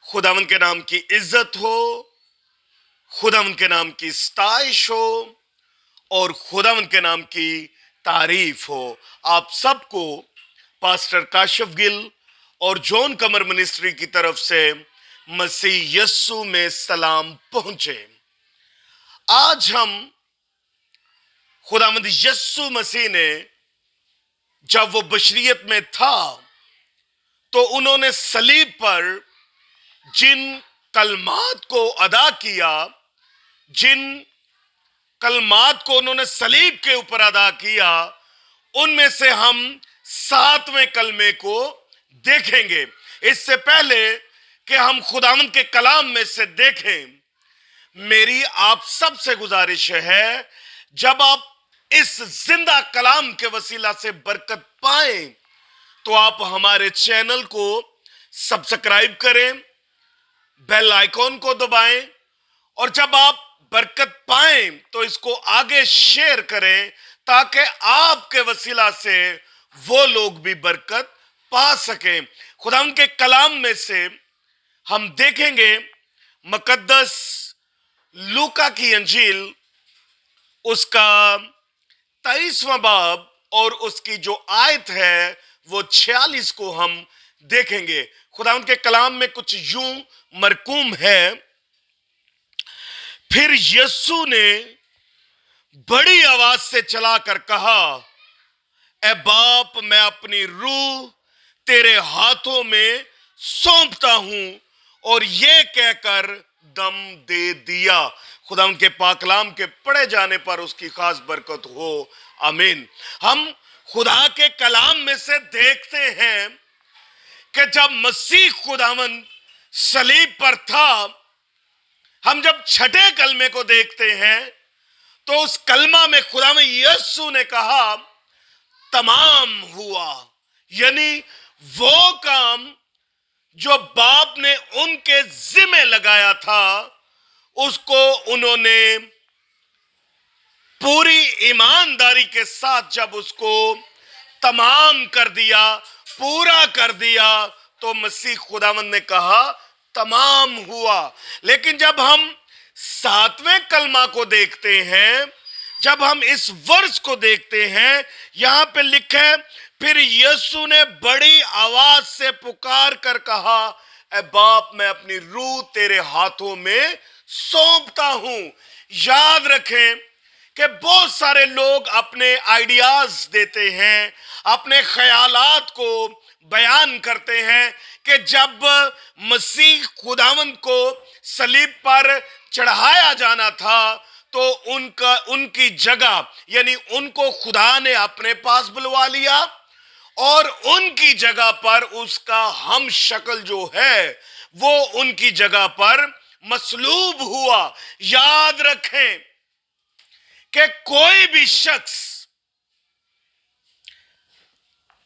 खुदावन के नाम की इज्जत हो, खुदावन के नाम की स्ताइश हो और खुदावन के नाम की तारीफ हो। आप सबको पास्टर काशिफ गिल और जॉन कमर मिनिस्ट्री की तरफ से मसीह यस्सु में सलाम पहुंचे। आज हम खुदावंद यस्सु मसीह ने जब वो बशरियत में था तो उन्होंने सलीब पर जिन कलमात को अदा किया, जिन कलमात को उन्होंने सलीब के ऊपर अदा किया, उनमें से हम 7वें कलमे को देखेंगे। इससे पहले कि हम खुदावंद के कलाम में से देखें, मेरी आप सबसे गुजारिश है, जब आप इस जिंदा कलाम के वसीला से बरकत पाएं तो आप हमारे चैनल को सब्सक्राइब करें, बेल आइकॉन को दबाएं और जब आप बरकत पाएं तो इसको आगे शेयर करें ताकि आपके वसीला से वो लोग भी बरकत पा सकें। खुदा के कलाम में से हम देखेंगे मुकद्दस लूका की अंजील, उसका 23वां बाब और उसकी जो आयत है वो 46 को हम देखेंगे। खुदा के कलाम में कुछ यूं मरकूम है, फिर यस्सु ने बड़ी आवाज से चलाकर कहा, ए बाप, मैं अपनी रूह तेरे हाथों में सौंपता हूं, और ये कहकर दम दे दिया। खुदा उनके पाकलाम के पढ़े जाने पर उसकी खास बरकत हो, आमीन। हम खुदा के कलाम में से देखते हैं कि जब मसीह खुदावन सलीब पर था, हम जब छठे कलमे को देखते हैं तो उस कलमा में खुदावन यस्सु ने कहा तमाम हुआ, यानी वो काम जो बाप ने उनके जिम्मे लगाया था उसको उन्होंने पूरी ईमानदारी के साथ जब उसको तमाम कर दिया, पूरा कर दिया, तो मसीह खुदावंद ने कहा तमाम हुआ। लेकिन जब हम 7वें कलमा को देखते हैं, जब हम इस वर्ष को देखते हैं, यहां पे लिखा है, फिर यीशु ने बड़ी आवाज से पुकार कर कहा, ए बाप, मैं अपनी रूह तेरे हाथों में सौंपता हूं। याद रखें कि बहुत सारे लोग अपने आइडियाज देते हैं, अपने ख्यालात को बयान करते हैं कि जब मसीह खुदावंद को सलीब पर चढ़ाया जाना था तो उनकी जगह, यानी उनको खुदा ने अपने पास बुलवा लिया और उनकी जगह पर उसका हम शक्ल जो है वो उनकी जगह पर मसलूब हुआ। याद रखें कि कोई भी शख्स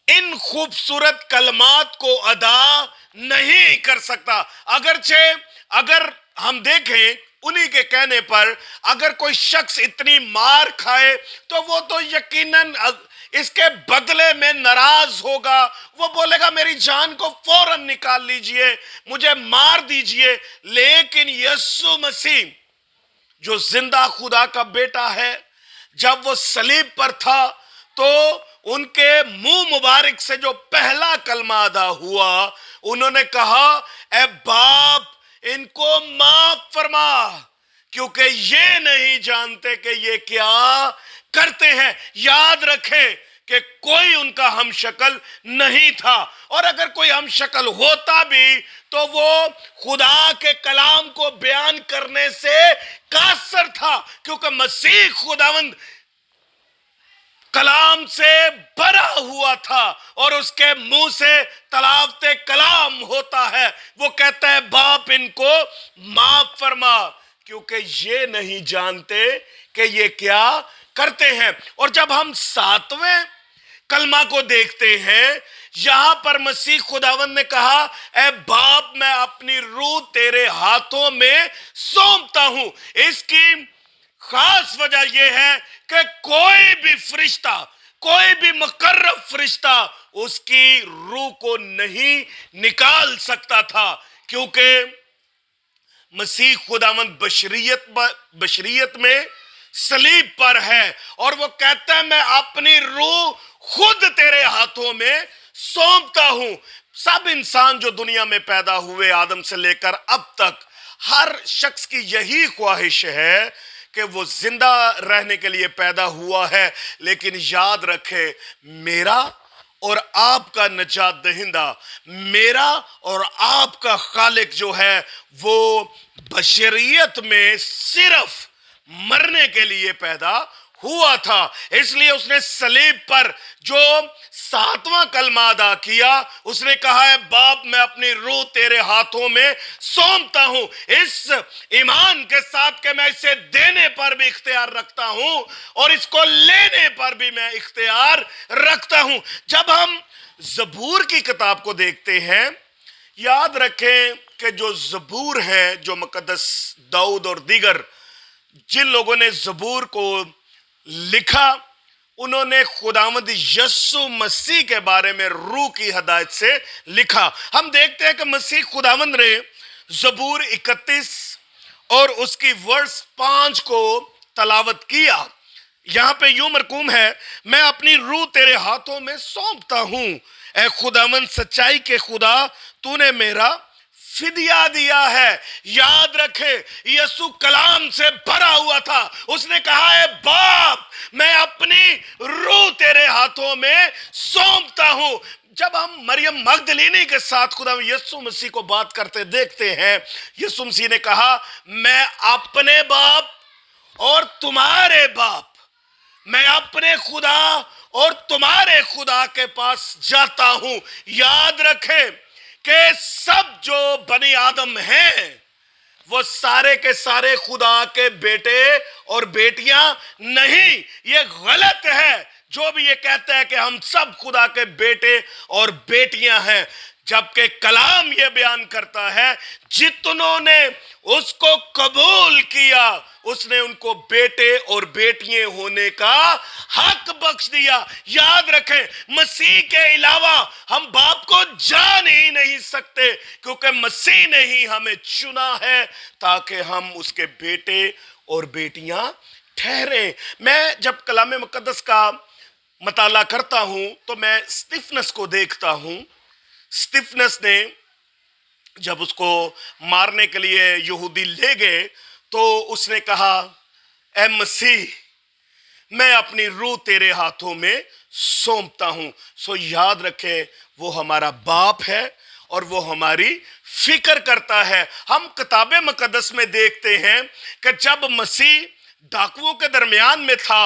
इन खूबसूरत कलमात को अदा नहीं कर सकता। अगरचे अगर हम देखें उन्हीं के कहने पर अगर कोई शख्स इतनी मार खाए तो वो तो यकीनन इसके बदले में नाराज होगा। वो बोलेगा मेरी जान को फौरन निकाल लीजिए, मुझे मार दीजिए। लेकिन यीशु मसीह जो जिंदा खुदा का बेटा है, जब वो सलीब पर था तो उनके मुंह मुबारक से जो पहला कलमा अदा हुआ, उन्होंने कहा, ए बाप, इनको माफ फरमा क्योंकि ये नहीं जानते कि ये क्या करते हैं। याद रखें कि कोई उनका हम शक्ल नहीं था, और अगर कोई हम शक्ल होता भी तो वो खुदा के कलाम को बयान करने से कासर था, क्योंकि मसीह खुदावंद कलाम से भरा हुआ था और उसके मुंह से तलावते कलाम होता है। वो कहता है, बाप, इनको माफ फरमा क्योंकि ये नहीं जानते कि ये क्या करते हैं। और जब हम 7वें कलमा को देखते हैं, यहां पर मसीह खुदावंद ने कहा, ए बाप, मैं अपनी रूह तेरे हाथों में सौंपता हूं। इसकी खास वजह यह है कि कोई भी फरिश्ता, कोई भी मुकर्रब फरिश्ता उसकी रूह को नहीं निकाल सकता था, क्योंकि मसीह खुदावंद बशरियत में सलीब पर है और वो कहता है मैं अपनी रूह खुद तेरे हाथों में सौंपता हूं। सब इंसान जो दुनिया में पैदा हुए आदम से लेकर अब तक, हर शख्स की यही ख्वाहिश है कि वो जिंदा रहने के लिए पैदा हुआ है, लेकिन याद रखे मेरा और आपका नजात दहिंदा, मेरा और आपका खालिक जो है वो बशरियत में सिर्फ मरने के लिए पैदा हुआ था। इसलिए उसने सलीब पर जो 7वां कलमा अदा किया, उसने कहा है बाप मैं अपनी रूह तेरे हाथों में सौंपता हूं, इस ईमान के साथ कि मैं इसे देने पर भी इख्तियार रखता हूं और इसको लेने पर भी मैं इख्तियार रखता हूं। जब हम ज़बूर की किताब को देखते हैं, याद रखें कि जो ज़बूर है, जो मुक़द्दस दाऊद और दीगर जिन लोगों ने ज़बूर को लिखा, उन्होंने खुदावंद यीशु मसीह के बारे में रूह की हदायत से लिखा। हम देखते हैं कि मसीह खुदावंद ने ज़बूर 31 और उसकी वर्स 5 को तलावत किया। यहां पे यूं मरकूम है, मैं अपनी रूह तेरे हाथों में सौंपता हूं, ए खुदावंद सच्चाई के खुदा, तूने मेरा फिदिया दिया है। याद रखे यीशु कलाम से भरा हुआ था, उसने कहा है बाप मैं अपनी रूह तेरे हाथों में सौंपता हूं। जब हम मरियम मगदलीनी के साथ खुदा यीशु मसीह को बात करते देखते हैं, यीशु मसीह ने कहा मैं अपने बाप और तुम्हारे बाप, मैं अपने खुदा और तुम्हारे खुदा के पास जाता हूं। याद रखें कि सब जो बनी आदम हैं वो सारे के सारे खुदा के बेटे और बेटियां नहीं। ये गलत है जो भी ये कहता है कि हम सब खुदा के बेटे और बेटियां हैं, जबकि कलाम ये बयान करता है जितनों ने उसको कबूल किया उसने उनको बेटे और बेटियां होने का हक बख्श दिया। याद रखें मसीह के अलावा हम बाप को जान ही नहीं सकते, क्योंकि मसीह ने ही हमें चुना है ताकि हम उसके बेटे और बेटियां ठहरे। मैं जब कलाम मुकद्दस का मताला करता हूं तो मैं स्टीफनस को देखता हूं। स्टीफनस ने जब उसको मारने के लिए यहूदी ले गए तो उसने कहा ऐ मसीह मैं अपनी रूह तेरे हाथों में सौंपता हूं। सो याद रखे वो हमारा बाप है और वो हमारी फिक्र करता है। हम किताब मुकद्दस में देखते हैं कि जब मसीह डाकुओं के दरमियान में था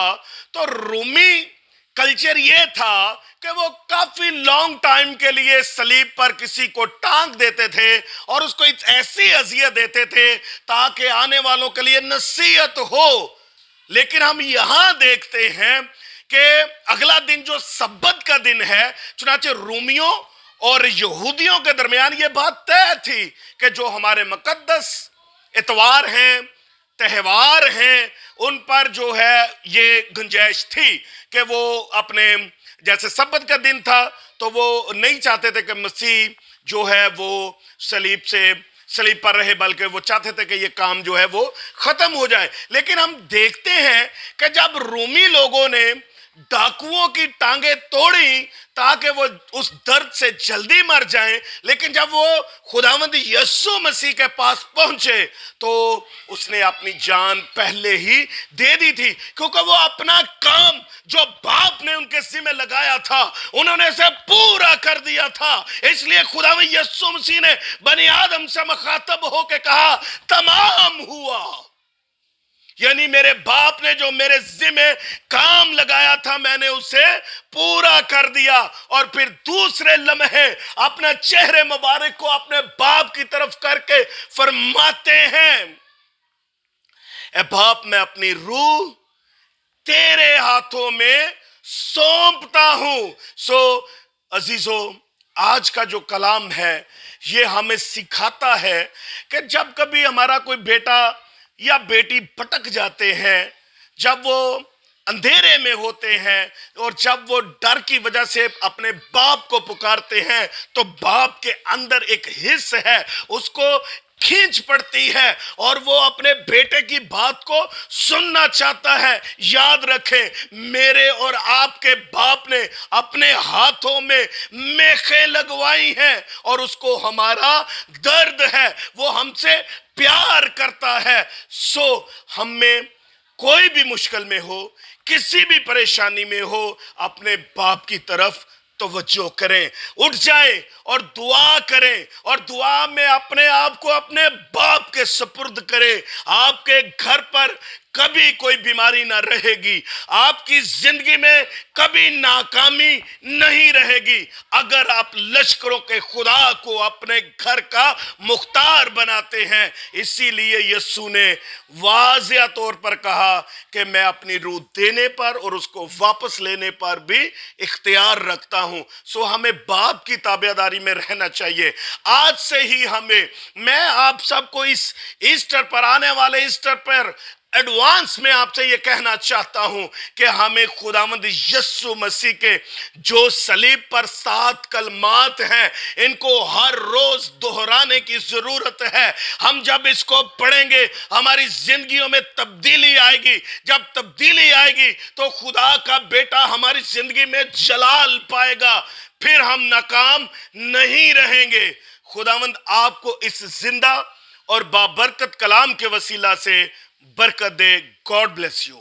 तो रोमी कल्चर ये था कि वो काफी लॉन्ग टाइम के लिए सलीब पर किसी को टांग देते थे और उसको ऐसी अजियत देते थे ताकि आने वालों के लिए नसीहत हो। लेकिन हम यहां देखते हैं कि अगला दिन जो सब्बत का दिन है, चुनाचे रोमियों और यहूदियों के दरमियान ये बात तय थी कि जो हमारे मुकद्दस इतवार हैं, त्योहार हैं, उन पर जो है ये गुंजाइश थी कि वो अपने, जैसे सब्बत का दिन था तो वो नहीं चाहते थे कि मसीह जो है वो सलीब पर रहे, बल्कि वो चाहते थे कि ये काम जो है वो खत्म हो जाए। लेकिन हम देखते हैं कि जब रोमी लोगों ने डाकुओं की टांगे तोड़ी ताकि वो उस दर्द से जल्दी मर जाएं, लेकिन जब वो खुदावंद यीशु मसीह के पास पहुंचे तो उसने अपनी जान पहले ही दे दी थी, क्योंकि वो अपना काम जो बाप ने उनके जिम्मे लगाया था उन्होंने इसे पूरा कर दिया था। इसलिए खुदावंद यीशु मसीह ने बनी आदम से मुखातब होकर कहा तमाम हुआ, यानी मेरे बाप ने जो मेरे जिम्मे काम लगाया था मैंने उसे पूरा कर दिया। और फिर दूसरे लम्हे अपने चेहरे मुबारक को अपने बाप की तरफ करके फरमाते हैं ए बाप मैं अपनी रूह तेरे हाथों में सौंपता हूं। सो अजीजों, आज का जो कलाम है ये हमें सिखाता है कि जब कभी हमारा कोई बेटा या बेटी भटक जाते हैं, जब वो अंधेरे में होते हैं और जब वो डर की वजह से अपने बाप को पुकारते हैं तो बाप के अंदर एक हिस्स है, उसको खींच पड़ती है और वो अपने बेटे की बात को सुनना चाहता है। याद रखें, मेरे और आपके बाप ने अपने हाथों में मेखें लगवाई हैं और उसको हमारा दर्द है, वो हमसे प्यार करता है। सो हमें कोई भी मुश्किल में हो, किसी भी परेशानी में हो, अपने बाप की तरफ तवज्जो करें, उठ जाएं और दुआ करें और दुआ में अपने आप को अपने बाप के सुपुर्द करें। आपके घर पर कभी कोई बीमारी ना रहेगी, आपकी जिंदगी में कभी नाकामी नहीं रहेगी अगर आप लश्करों के खुदा को अपने घर का मुख्तार बनाते हैं। इसीलिए यीशु ने वाज़िया तौर पर कहा कि मैं अपनी रूह देने पर और उसको वापस लेने पर भी इख्तियार रखता हूं। सो हमें बाप की ताबेदारी में रहना चाहिए। आज से ही हमें, मैं आप सबको इस ईस्टर पर, आने वाले ईस्टर पर एडवांस में आपसे ये कहना चाहता हूं कि हमें खुदावंद यीशु मसीह के जो सलीब पर 7 कलमात हैं, इनको हर रोज दोहराने की जरूरत है। हम जब इसको पढ़ेंगे हमारी जिंदगियों में तब्दीली आएगी। जब तब्दीली आएगी तो खुदा का बेटा हमारी जिंदगी में जलाल पाएगा, फिर हम नाकाम नहीं रहेंगे। खुदावंद आपको इस जिंदा और बाबरकत कलाम के वसीला से बरकत दे। God bless you.